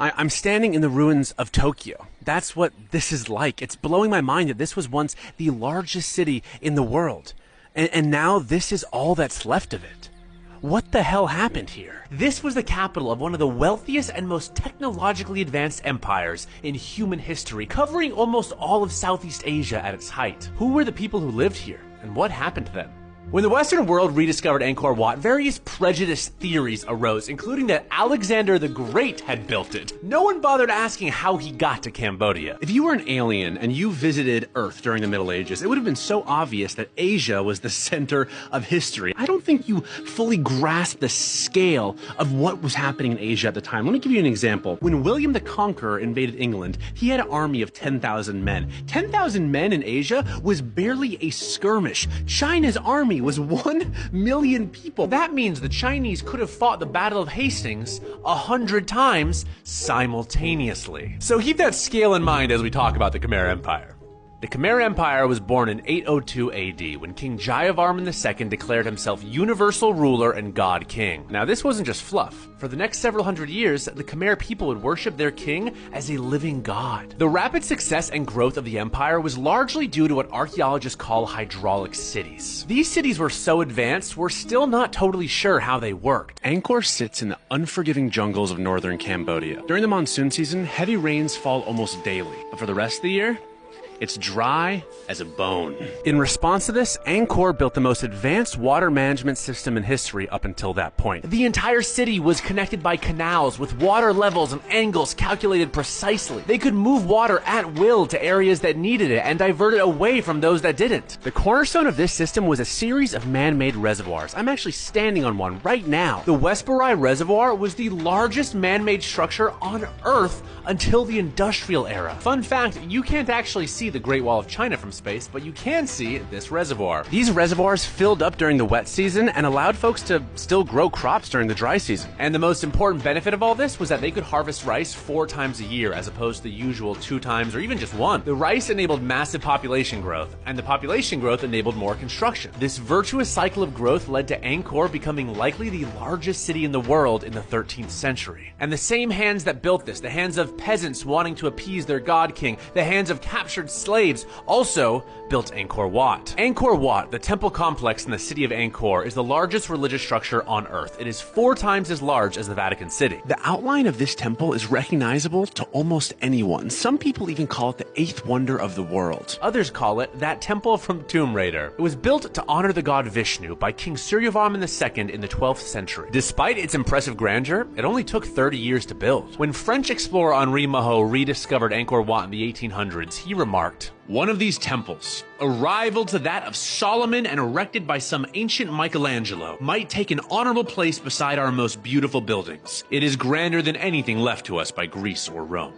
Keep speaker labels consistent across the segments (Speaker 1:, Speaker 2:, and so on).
Speaker 1: I'm standing in the ruins of Tokyo. That's what this is like. It's blowing my mind that this was once the largest city in the world. And now this is all that's left of it. What the hell happened here?
Speaker 2: This was the capital of one of the wealthiest and most technologically advanced empires in human history, covering almost all of Southeast Asia at its height. Who were the people who lived here, and what happened to them? When the Western world rediscovered Angkor Wat, various prejudiced theories arose, including that Alexander the Great had built it. No one bothered asking how he got to Cambodia.
Speaker 1: If you were an alien and you visited Earth during the Middle Ages, it would have been so obvious that Asia was the center of history. I don't think you fully grasp the scale of what was happening in Asia at the time. Let me give you an example. When William the Conqueror invaded England, he had an army of 10,000 men. 10,000 men in Asia was barely a skirmish. China's army was 1 million people.
Speaker 2: That means the Chinese could have fought the Battle of Hastings 100 times simultaneously. So keep that scale in mind as we talk about the Khmer Empire. The Khmer Empire was born in 802 AD when King Jayavarman II declared himself universal ruler and god king. Now this wasn't just fluff. For the next several hundred years, the Khmer people would worship their king as a living god. The rapid success and growth of the empire was largely due to what archaeologists call hydraulic cities. These cities were so advanced, we're still not totally sure how they worked.
Speaker 1: Angkor sits in the unforgiving jungles of northern Cambodia. During the monsoon season, heavy rains fall almost daily, but for the rest of the year, it's dry as a bone. In response to this, Angkor built the most advanced water management system in history up until that point.
Speaker 2: The entire city was connected by canals with water levels and angles calculated precisely. They could move water at will to areas that needed it and divert it away from those that didn't.
Speaker 1: The cornerstone of this system was a series of man-made reservoirs. I'm actually standing on one right now.
Speaker 2: The Westbury Reservoir was the largest man-made structure on Earth until the industrial era. Fun fact, you can't actually see the Great Wall of China from space, but you can see this reservoir.
Speaker 1: These reservoirs filled up during the wet season and allowed folks to still grow crops during the dry season.
Speaker 2: And the most important benefit of all this was that they could harvest rice 4 times a year as opposed to the usual 2 times or even just 1. The rice enabled massive population growth, and the population growth enabled more construction. This virtuous cycle of growth led to Angkor becoming likely the largest city in the world in the 13th century. And the same hands that built this, the hands of peasants wanting to appease their god king, the hands of captured slaves, also built Angkor Wat. Angkor Wat, the temple complex in the city of Angkor, is the largest religious structure on Earth. It is 4 times as large as the Vatican City.
Speaker 1: The outline of this temple is recognizable to almost anyone. Some people even call it the 8th wonder of the world.
Speaker 2: Others call it that temple from Tomb Raider. It was built to honor the god Vishnu by King Suryavarman II in the 12th century. Despite its impressive grandeur, it only took 30 years to build. When French explorer Henri Mahaut rediscovered Angkor Wat in the 1800s, he remarked, "One of these temples, a rival to that of Solomon and erected by some ancient Michelangelo, might take an honorable place beside our most beautiful buildings. It is grander than anything left to us by Greece or Rome."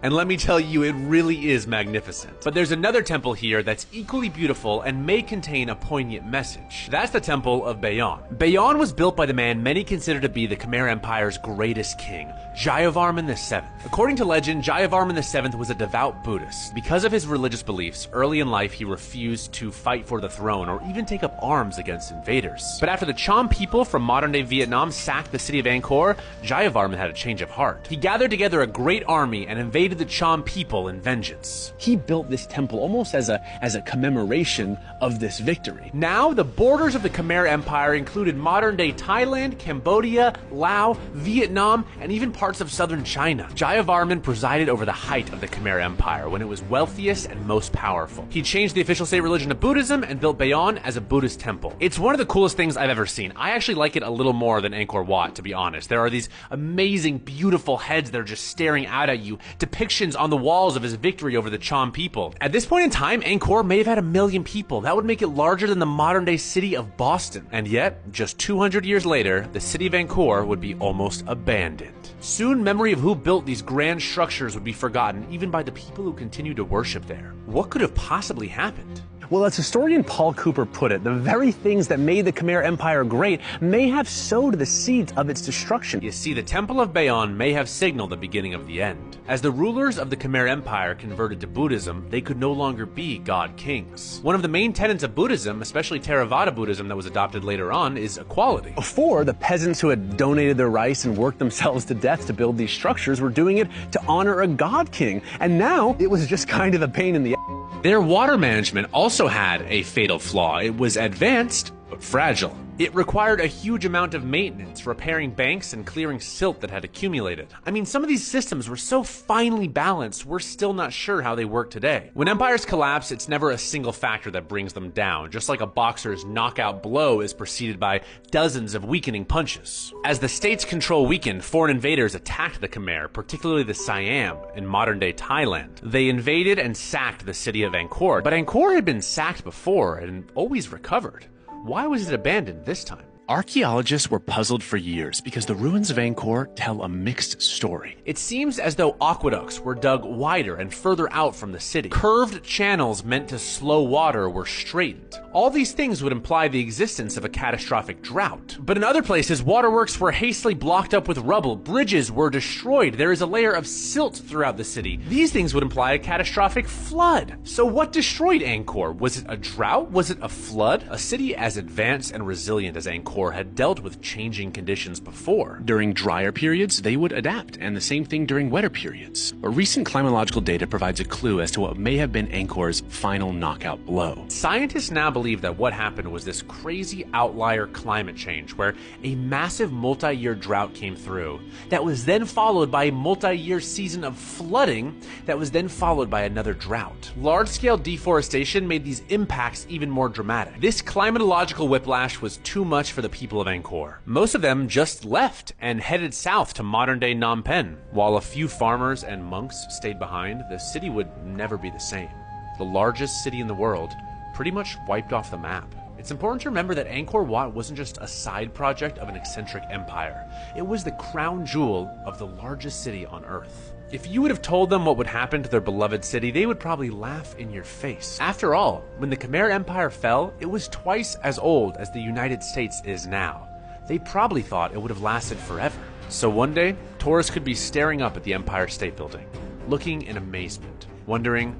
Speaker 2: And let me tell you, it really is magnificent. But there's another temple here that's equally beautiful and may contain a poignant message. That's the temple of Bayon. Bayon was built by the man many consider to be the Khmer Empire's greatest king, Jayavarman VII. According to legend, Jayavarman VII was a devout Buddhist. Because of his religious beliefs, early in life he refused to fight for the throne or even take up arms against invaders. But after the Cham people from modern-day Vietnam sacked the city of Angkor, Jayavarman had a change of heart. He gathered together a great army and invaded the Cham people in vengeance.
Speaker 1: He built this temple almost as a commemoration of this victory.
Speaker 2: Now, the borders of the Khmer Empire included modern-day Thailand, Cambodia, Laos, Vietnam, and even parts of southern China. Jayavarman presided over the height of the Khmer Empire when it was wealthiest and most powerful. He changed the official state religion to Buddhism and built Bayon as a Buddhist temple. It's one of the coolest things I've ever seen. I actually like it a little more than Angkor Wat, to be honest. There are these amazing, beautiful heads that are just staring out at you, depictions on the walls of his victory over the Cham people. At this point in time, Angkor may have had 1 million people. That would make it larger than the modern-day city of Boston. And yet, just 200 years later, the city of Angkor would be almost abandoned. Soon, memory of who built these grand structures would be forgotten, even by the people who continue to worship there. What could have possibly happened?
Speaker 1: Well, as historian Paul Cooper put it, the very things that made the Khmer Empire great may have sowed the seeds of its destruction.
Speaker 2: You see, the Temple of Bayon may have signaled the beginning of the end. As the rulers of the Khmer Empire converted to Buddhism, they could no longer be god kings. One of the main tenets of Buddhism, especially Theravada Buddhism that was adopted later on, is equality.
Speaker 1: Before, the peasants who had donated their rice and worked themselves to death to build these structures were doing it to honor a god king, and now it was just kind of a pain in the ass.
Speaker 2: Their water management also had a fatal flaw. It was advanced, but fragile. It required a huge amount of maintenance, repairing banks and clearing silt that had accumulated. I mean, some of these systems were so finely balanced, we're still not sure how they work today. When empires collapse, it's never a single factor that brings them down, just like a boxer's knockout blow is preceded by dozens of weakening punches. As the state's control weakened, foreign invaders attacked the Khmer, particularly the Siam in modern-day Thailand. They invaded and sacked the city of Angkor, but Angkor had been sacked before and always recovered. Why was it abandoned this time?
Speaker 1: Archaeologists were puzzled for years because the ruins of Angkor tell a mixed story.
Speaker 2: It seems as though aqueducts were dug wider and further out from the city. Curved channels meant to slow water were straightened. All these things would imply the existence of a catastrophic drought. But in other places, waterworks were hastily blocked up with rubble, bridges were destroyed, there is a layer of silt throughout the city. These things would imply a catastrophic flood. So what destroyed Angkor? Was it a drought? Was it a flood? A city as advanced and resilient as Angkor had dealt with changing conditions before.
Speaker 1: During drier periods, they would adapt, and the same thing during wetter periods. But recent climatological data provides a clue as to what may have been Angkor's final knockout blow.
Speaker 2: Scientists now believe that what happened was this crazy outlier climate change where a massive multi-year drought came through that was then followed by a multi-year season of flooding that was then followed by another drought. Large-scale deforestation made these impacts even more dramatic. This climatological whiplash was too much for the people of Angkor. Most of them just left and headed south to modern-day Phnom Penh. While a few farmers and monks stayed behind, the city would never be the same. The largest city in the world pretty much wiped off the map. It's important to remember that Angkor Wat wasn't just a side project of an eccentric empire. It was the crown jewel of the largest city on Earth. If you would have told them what would happen to their beloved city, they would probably laugh in your face. After all, when the Khmer Empire fell, it was twice as old as the United States is now. They probably thought it would have lasted forever. So one day, tourists could be staring up at the Empire State Building, looking in amazement, wondering,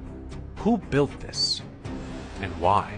Speaker 2: who built this and why?